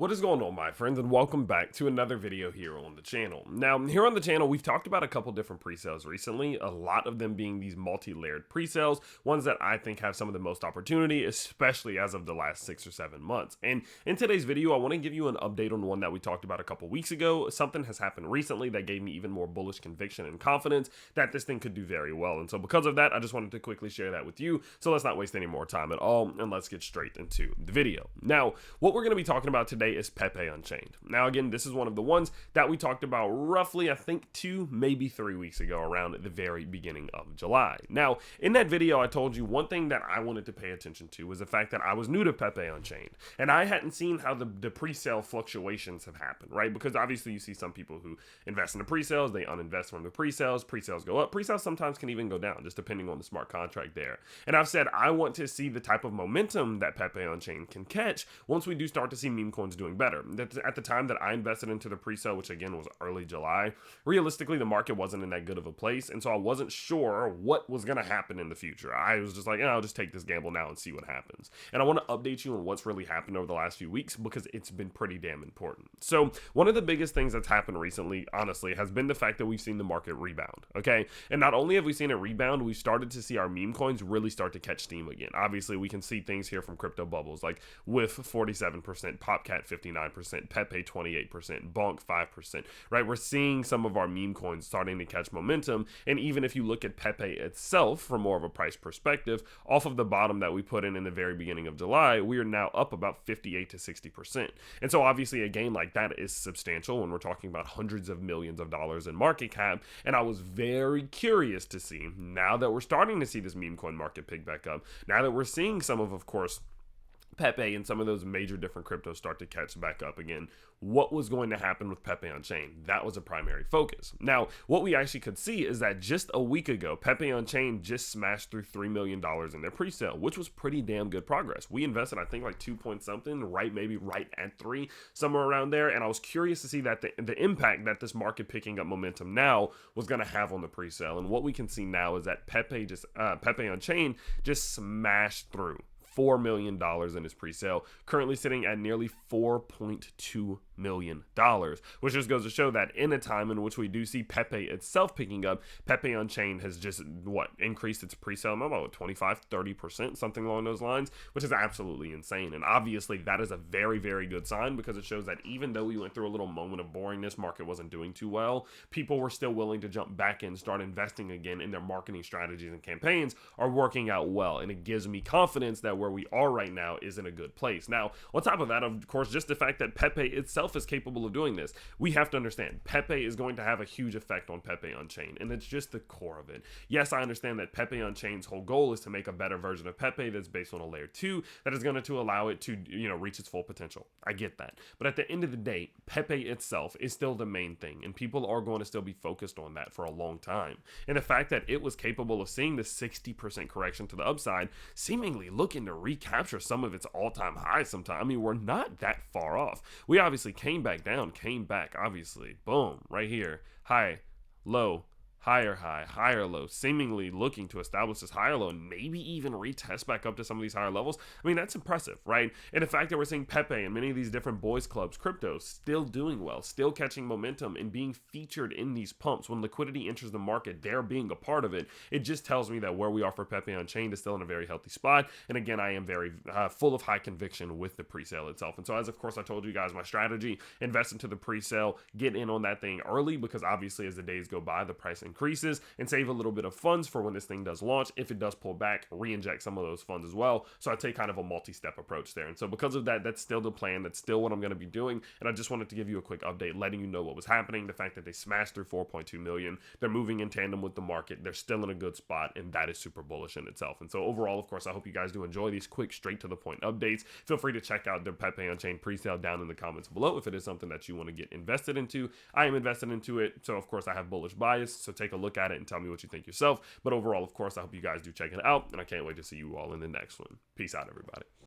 What is going on, my friends, and welcome back to another video here on the channel. Now, here on the channel, we've talked about a couple different pre-sales recently, a lot of them being these multi-layered pre-sales, ones that I think have some of the most opportunity, especially as of the last 6 or 7 months. And in today's video, I want to give you an update on one that we talked about a couple weeks ago. Something has happened recently that gave me even more bullish conviction and confidence that this thing could do very well. And so because of that, I just wanted to quickly share that with you. So let's not waste any more time at all, and let's get straight into the video. Now, what we're going to be talking about today is Pepe Unchained. Now, again, this is one of the ones that we talked about roughly, I think, 2, maybe 3 weeks ago, around the very beginning of July. Now, in that video, I told you one thing that I wanted to pay attention to was the fact that I was new to Pepe Unchained, and I hadn't seen how the pre-sale fluctuations have happened, right? Because obviously you see some people who invest in the pre-sales, they uninvest from the pre-sales go up. Pre-sales sometimes can even go down, just depending on the smart contract there. And I've said I want to see the type of momentum that Pepe Unchained can catch once we do start to see meme coins doing better. At the time that I invested into the pre-sale, which again was early July, realistically the market wasn't in that good of a place, and so I wasn't sure what was going to happen in the future. I was just like, I'll just take this gamble now and see what happens. And I want to update you on what's really happened over the last few weeks because it's been pretty damn important. So one of the biggest things that's happened recently, honestly, has been the fact that we've seen the market rebound, okay? And not only have we seen it rebound, we've started to see our meme coins really start to catch steam again. Obviously, we can see things here from crypto bubbles like with 47%, Popcat 59%, Pepe 28%, Bonk 5%, right? We're seeing some of our meme coins starting to catch momentum. And even if you look at Pepe itself from more of a price perspective, off of the bottom that we put in the very beginning of July, we are now up about 58 to 60%. And so obviously a gain like that is substantial when we're talking about hundreds of millions of dollars in market cap. And I was very curious to see, now that we're starting to see this meme coin market pick back up, now that we're seeing some of course, Pepe and some of those major different cryptos start to catch back up again, what was going to happen with Pepe Unchained? That was a primary focus. Now, what we actually could see is that just a week ago, Pepe Unchained just smashed through $3 million in their pre-sale, which was pretty damn good progress. We invested, I think, like 2 point something, right? Maybe right at 3, somewhere around there. And I was curious to see that the impact that this market picking up momentum now was going to have on the pre-sale. And what we can see now is that Pepe Unchained just smashed through $4 million in his pre-sale, currently sitting at nearly $4.2 million, which just goes to show that in a time in which we do see Pepe itself picking up, Pepe Unchained has just increased its pre-sale about 25-30%, something along those lines, which is absolutely insane. And obviously that is a very, very good sign because it shows that even though we went through a little moment of boringness, market wasn't doing too well, people were still willing to jump back in and start investing again, in their marketing strategies and campaigns are working out well. And it gives me confidence that where we are right now is in a good place. Now, on top of that, of course, just the fact that Pepe itself is capable of doing this, we have to understand Pepe is going to have a huge effect on Pepe Unchained, and it's just the core of it. Yes, I understand that Pepe Unchained's whole goal is to make a better version of Pepe that's based on a layer 2 that is going to allow it to, reach its full potential. I get that. But at the end of the day, Pepe itself is still the main thing, and people are going to still be focused on that for a long time. And the fact that it was capable of seeing the 60% correction to the upside, seemingly looking to recapture some of its all-time highs sometime. I mean, we're not that far off. We obviously came back down, came back, obviously. Boom, right here. High, low, higher high, higher low, seemingly looking to establish this higher low and maybe even retest back up to some of these higher levels. I mean, that's impressive, right? And the fact that we're seeing Pepe and many of these different boys clubs, cryptos, still doing well, still catching momentum and being featured in these pumps when liquidity enters the market, they're being a part of it. It just tells me that where we are for Pepe Unchained is still in a very healthy spot. And again, I am very full of high conviction with the pre-sale itself. And so as of course I told you guys my strategy, invest into the pre-sale, get in on that thing early because obviously as the days go by, the price increases, and save a little bit of funds for when this thing does launch. If it does pull back, re-inject some of those funds as well. So I take kind of a multi-step approach there. And so because of that, that's still the plan. That's still what I'm going to be doing. And I just wanted to give you a quick update, letting you know what was happening. The fact that they smashed through 4.2 million. They're moving in tandem with the market. They're still in a good spot. And that is super bullish in itself. And so overall, of course, I hope you guys do enjoy these quick, straight to the point updates. Feel free to check out the Pepe Unchained pre-sale down in the comments below if it is something that you want to get invested into. I am invested into it. So of course I have bullish bias. So take a look at it and tell me what you think yourself. But overall, of course, I hope you guys do check it out, and I can't wait to see you all in the next one. Peace out, everybody.